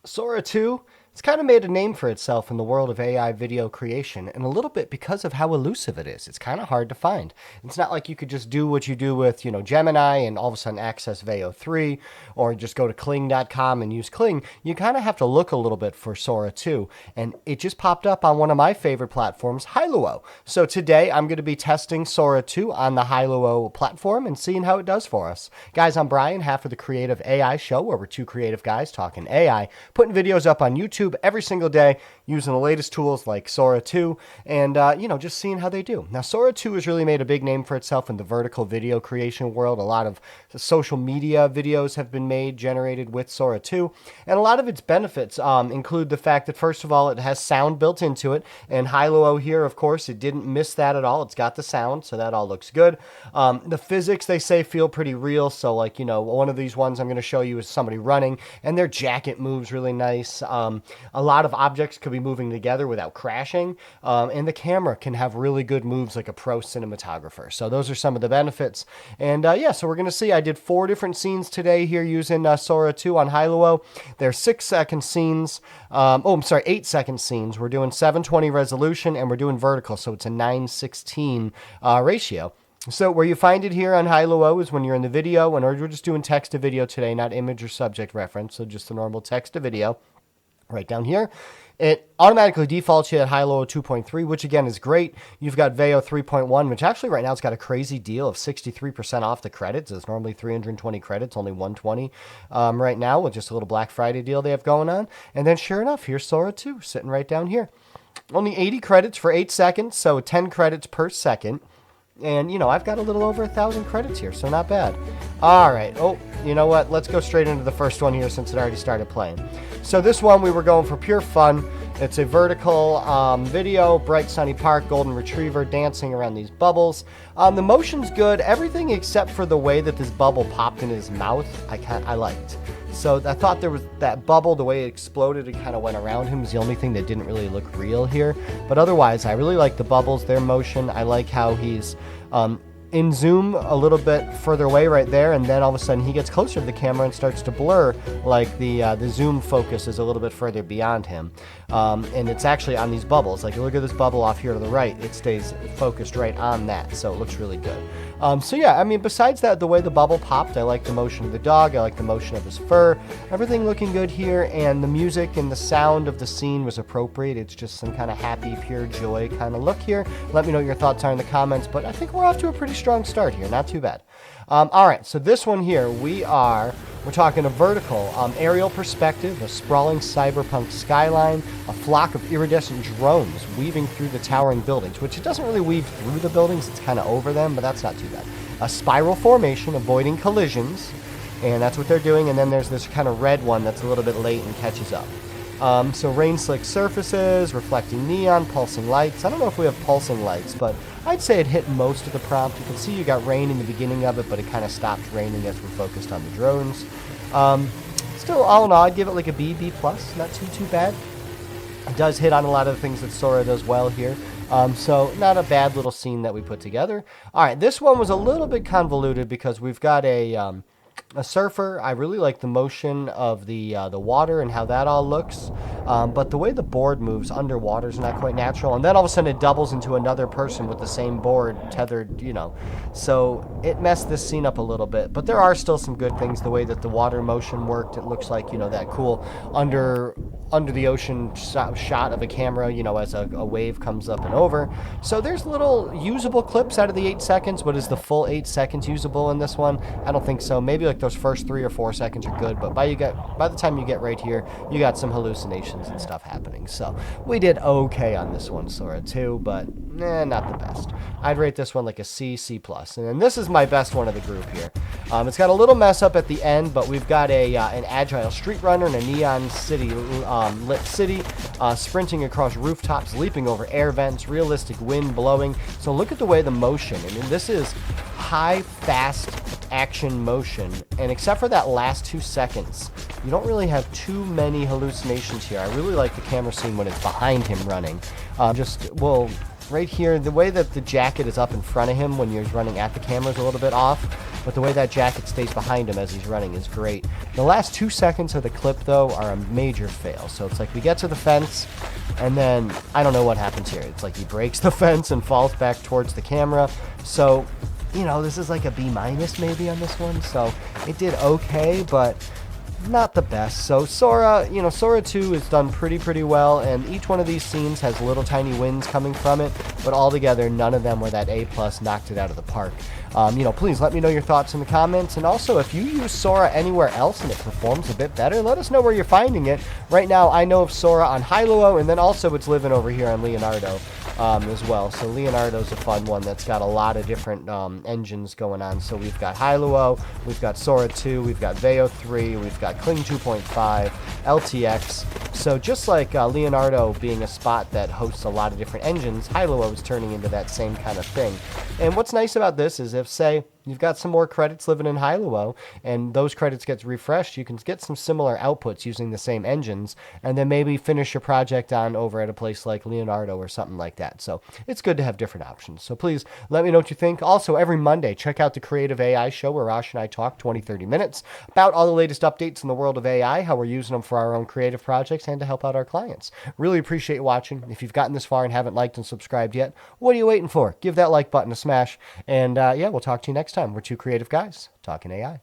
Sora 2, it's kind of made a name for itself in the world of AI video creation, and a little bit because of how elusive it is. It's kind of hard to find. It's not like you could just do what you do with, Gemini and all of a sudden access Veo 3, or just go to Kling.com and use Kling. You kind of have to look a little bit for Sora 2, and it just popped up on one of my favorite platforms, Hailuo. So today I'm going to be testing Sora 2 on the Hailuo platform and seeing how it does for us. Guys, I'm Brian, half of the Creative AI Show, where we're two creative guys talking AI, putting videos up on YouTube every single day using the latest tools like Sora 2 and, just seeing how they do. Now, Sora 2 has really made a big name for itself in the vertical video creation world. A lot of social media videos have been made, generated with Sora 2, and a lot of its benefits include the fact that, first of all, it has sound built into it, and Hailuo here, of course, it didn't miss that at all. It's got the sound, so that all looks good. The physics, they say, feel pretty real, so, one of these ones I'm going to show you is somebody running, and their jacket moves really nice. A lot of objects could be moving together without crashing, and the camera can have really good moves like a pro cinematographer. So those are some of the benefits. And so we're going to see. I did 4 different scenes today here using Sora 2 on Hailuo. They're 6-second scenes. 8-second scenes. We're doing 720 resolution, and we're doing vertical, so it's a 9:16 ratio. So where you find it here on Hailuo is when you're in the video, and we're just doing text to video today, not image or subject reference, so just the normal text to video. Right down here, it automatically defaults you at Hailuo 2.3, which again is great. You've got Veo 3.1, which actually right now it's got a crazy deal of 63% off the credits. It's normally 320 credits, only 120 right now, with just a little Black Friday deal they have going on. And then sure enough, here's Sora 2 sitting right down here. Only 80 credits for 8 seconds, so 10 credits per second. And, I've got a little over 1,000 credits here, so not bad. All right. Oh, you know what? Let's go straight into the first one here since it already started playing. So this one, we were going for pure fun. It's a vertical video, bright sunny park, golden retriever dancing around these bubbles. The motion's good. Everything except for the way that this bubble popped in his mouth, I liked. So I thought there was that bubble, the way it exploded and kind of went around him was the only thing that didn't really look real here. But otherwise, I really like the bubbles, their motion. I like how he's in zoom a little bit further away right there, and then all of a sudden he gets closer to the camera and starts to blur, like the zoom focus is a little bit further beyond him. And it's actually on these bubbles. Like, look at this bubble off here to the right. It stays focused right on that, so it looks really good. Besides that, the way the bubble popped, I like the motion of the dog. I like the motion of his fur. Everything looking good here, and the music and the sound of the scene was appropriate. It's just some kind of happy, pure joy kind of look here. Let me know what your thoughts are in the comments, but I think we're off to a pretty strong start here. Not too bad. All right, so this one here, we're talking a vertical aerial perspective, a sprawling cyberpunk skyline, a flock of iridescent drones weaving through the towering buildings, which it doesn't really weave through the buildings, it's kind of over them, but that's not too bad. A spiral formation avoiding collisions, and that's what they're doing, and then there's this kind of red one that's a little bit late and catches up. So rain-slick surfaces, reflecting neon, pulsing lights. I don't know if we have pulsing lights, but I'd say it hit most of the prompt. You can see you got rain in the beginning of it, but it kind of stopped raining as we're focused on the drones. Still, all in all, I'd give it like a B, B+. Not too bad. It does hit on a lot of the things that Sora does well here. So not a bad little scene that we put together. All right, this one was a little bit convoluted because we've got a surfer. I really like the motion of the water and how that all looks, but the way the board moves underwater is not quite natural, and then all of a sudden it doubles into another person with the same board tethered, so it messed this scene up a little bit, but there are still some good things. The way that the water motion worked, it looks like, that cool under the ocean shot of a camera, as a wave comes up and over. So there's little usable clips out of the 8 seconds, but is the full 8 seconds usable in this one? I don't think so. Maybe like those first 3 or 4 seconds are good, but by the time you get right here, you got some hallucinations and stuff happening. So we did okay on this one, Sora 2, but not the best. I'd rate this one like a C, C+. And then this is my best one of the group here. It's got a little mess up at the end, but we've got an agile street runner in a neon city, lit city, sprinting across rooftops, leaping over air vents, realistic wind blowing. So look at the way the motion, this is high, fast action motion, and except for that last 2 seconds, you don't really have too many hallucinations here. I really like the camera scene when it's behind him running. Right here, the way that the jacket is up in front of him when you're running at the camera is a little bit off. but the way that jacket stays behind him as he's running is great. The last 2 seconds of the clip, though, are a major fail. So it's like we get to the fence, and then I don't know what happens here. It's like he breaks the fence and falls back towards the camera. So, this is like a B- maybe on this one. So it did okay, but not the best. So Sora, Sora 2 is done pretty well, and each one of these scenes has little tiny wins coming from it, but altogether, none of them were that A+, knocked it out of the park. Please let me know your thoughts in the comments, and also if you use Sora anywhere else and it performs a bit better, let us know where you're finding it. Right now, I know of Sora on Hailuo, and then also it's living over here on Leonardo as well. So Leonardo's a fun one that's got a lot of different engines going on. So we've got Hailuo, we've got Sora 2, we've got Veo 3, we've got Kling 2.5, LTX. So just like Leonardo being a spot that hosts a lot of different engines, Hailuo is turning into that same kind of thing. And what's nice about this is if, say, you've got some more credits living in Hailuo, and those credits get refreshed, you can get some similar outputs using the same engines, and then maybe finish your project on over at a place like Leonardo or something like that. So it's good to have different options. So please let me know what you think. Also, every Monday, check out the Creative AI Show where Rosh and I talk 20-30 minutes about all the latest updates in the world of AI, how we're using them for our own creative projects, and to help out our clients. Really appreciate you watching. If you've gotten this far and haven't liked and subscribed yet, what are you waiting for? Give that like button a smash, and we'll talk to you next time. We're two creative guys talking AI.